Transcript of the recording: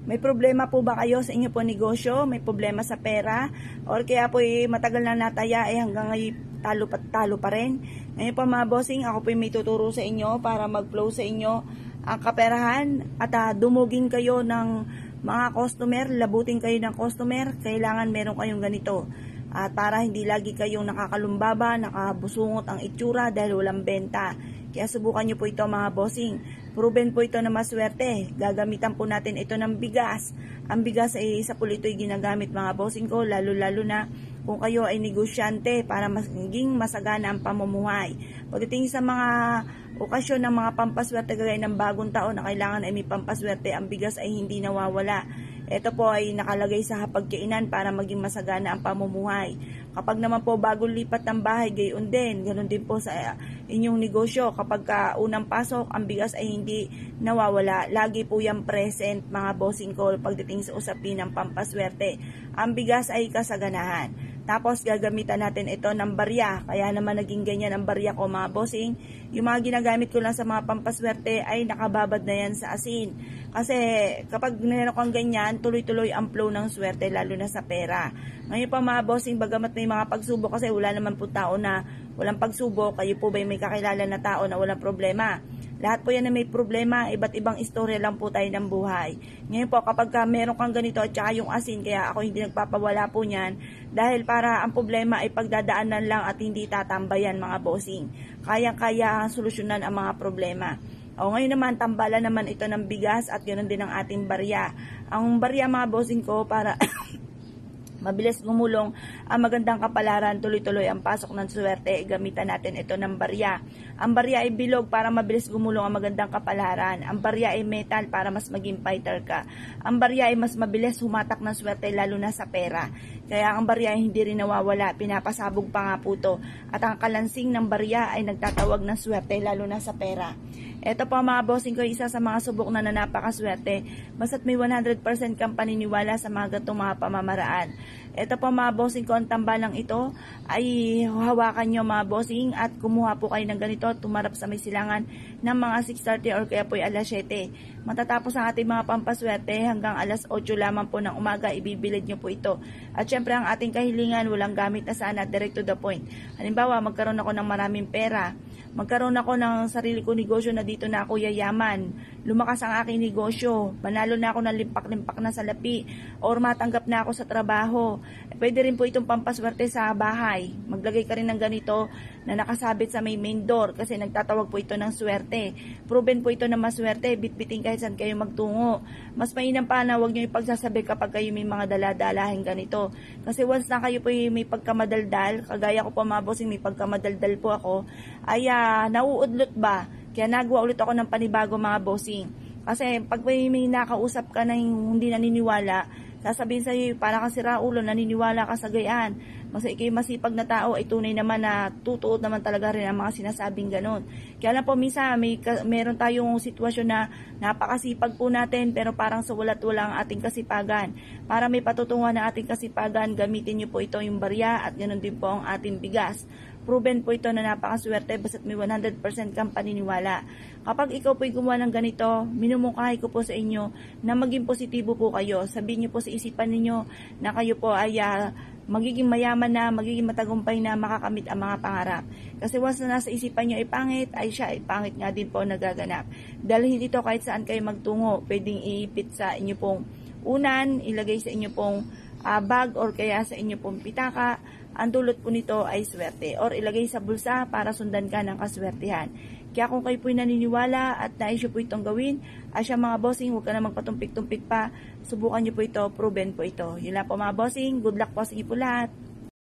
May problema po ba kayo sa inyo po negosyo? May problema sa pera? Or kaya po matagal na nataya hanggang ngayon talo pa rin? Ngayon po mga bossing, ako po may tuturo sa inyo para mag-flow sa inyo ang kaperahan at dumugin kayo ng mga customer, labutin kayo ng customer. Kailangan meron kayong ganito. At para hindi lagi kayong nakakalumbaba, nakabusungot ang itsura dahil walang benta. Kaya subukan nyo po ito mga bossing. Proven po ito na maswerte. Gagamitan po natin ito ng bigas. Ang bigas ay isa po ito'y ginagamit mga bossing ko, lalo na kung kayo ay negosyante para maging masagana ang pamumuhay. Pagdating sa mga okasyon ng mga pampaswerte gaya ng bagong taon na kailangan ay may pampaswerte, ang bigas ay hindi nawawala. Ito po ay nakalagay sa hapagkainan para maging masagana ang pamumuhay. Kapag naman po bagong lipat ng bahay, gayon din. Ganon din po sa inyong negosyo. Kapag unang pasok, ang bigas ay hindi nawawala. Lagi po yan present mga bossing ko pagdating sa usapin ng pampaswerte. Ang bigas ay kasaganahan. Tapos gagamitan natin ito ng barya. Kaya naman naging ganyan ang barya ko mga bossing. Yung mga ginagamit ko lang sa mga pampaswerte ay nakababad na yan sa asin. Kasi kapag meron kang ganyan, tuloy-tuloy ang flow ng swerte lalo na sa pera. Ngayon pa mga bossing, bagamat may mga pagsubok kasi wala naman po tao na walang pagsubok. Kayo po ba may kakilala na tao na walang problema? Lahat po yan na may problema, iba't ibang istorya lang po tayo ng buhay. Ngayon po, kapag meron kang ganito at saka yung asin, kaya ako hindi nagpapawala po niyan, dahil para ang problema ay pagdadaanan lang at hindi tatambayan mga bossing. Kaya solusyonan ang mga problema. O ngayon naman, tambalan naman ito ng bigas at ganoon din ang ating barya. Ang barya mga bossing ko para mabilis gumulong ang magandang kapalaran, tuloy-tuloy ang pasok ng swerte, gamitan natin ito ng barya. Ang barya ay bilog para mabilis gumulong ang magandang kapalaran. Ang barya ay metal para mas maging fighter ka. Ang barya ay mas mabilis humatak ng swerte lalo na sa pera. Kaya ang barya ay hindi rin nawawala, pinapasabog pa nga po ito. At ang kalansing ng barya ay nagtatawag ng swerte lalo na sa pera. Ito po mga bossing ko, isa sa mga subok na napakaswerte. Basta't may 100% kang paniniwala sa mga gatong mga pamamaraan. Ito po mga bossing ko, ang tambalang ito ay hawakan nyo mga bossing at kumuha po kayo ng ganito, tumarap sa may silangan ng mga 6:30 or kaya po ay alas 7. Matatapos ang ating mga pampaswerte hanggang alas 8 lamang po ng umaga, ibibilid nyo po ito. At syempre ang ating kahilingan, walang gamit na sana, direct to the point. Halimbawa, magkaroon ako ng maraming pera, magkaroon ako ng sarili ko negosyo na dito na ako yayaman, lumakas ang aking negosyo, manalo na ako ng limpak-limpak na salapi, or matanggap na ako sa trabaho. Pwede rin po itong pampaswerte sa bahay. Maglagay ka rin ng ganito na nakasabit sa may main door kasi nagtatawag po ito ng swerte. Proven po ito na maswerte, bitbitin kahit saan kayo magtungo. Mas mainam pa na huwag nyo ipagsasabi kapag kayo may mga daladalahin ganito. Kasi once na kayo po may pagkamadaldal, kagaya ko po mga bossing, may pagkamadaldal po ako, ay nauudlot ba? Kaya nagawa ulit ako ng panibago mga bossing. Kasi pag may nakausap ka na hindi naniniwala, sasabihin sa'yo, para kang siraulo, naniniwala ka sa gayaan. Kasi ikay masipag na tao, ay tunay naman na tutuot naman talaga rin ang mga sinasabing ganon. Kaya lang po, minsan, meron tayong sitwasyon na napakasipag po natin, pero parang sa walat-wala ang ating kasipagan. Para may patutunguhan ng ating kasipagan, gamitin nyo po ito yung barya at ganon din po ang ating bigas. Proven po ito na napakaswerte basta't may 100% kang paniniwala. Kapag ikaw po'y gumawa ng ganito, minumungkahi ko po sa inyo na maging positibo po kayo. Sabihin niyo po sa isipan ninyo na kayo po ay magiging mayaman na, magiging matagumpay na, makakamit ang mga pangarap. Kasi once na nasa isipan nyo ay pangit, ay siya ay pangit nga din po nagaganap. Dahil hindi to kahit saan kayo magtungo, pwedeng iipit sa inyo pong unan, ilagay sa inyo pong bag or kaya sa inyo pong pitaka. Ang dulot po nito ay swerte or ilagay sa bulsa para sundan ka ng kaswertihan. Kaya kung kayo po'y naniniwala at nais nyo po itong gawin, asya mga bossing, huwag ka na magpatumpik-tumpik pa. Subukan nyo po ito, proven po ito. Yun lang po mga bossing, good luck po sa inyo po lahat.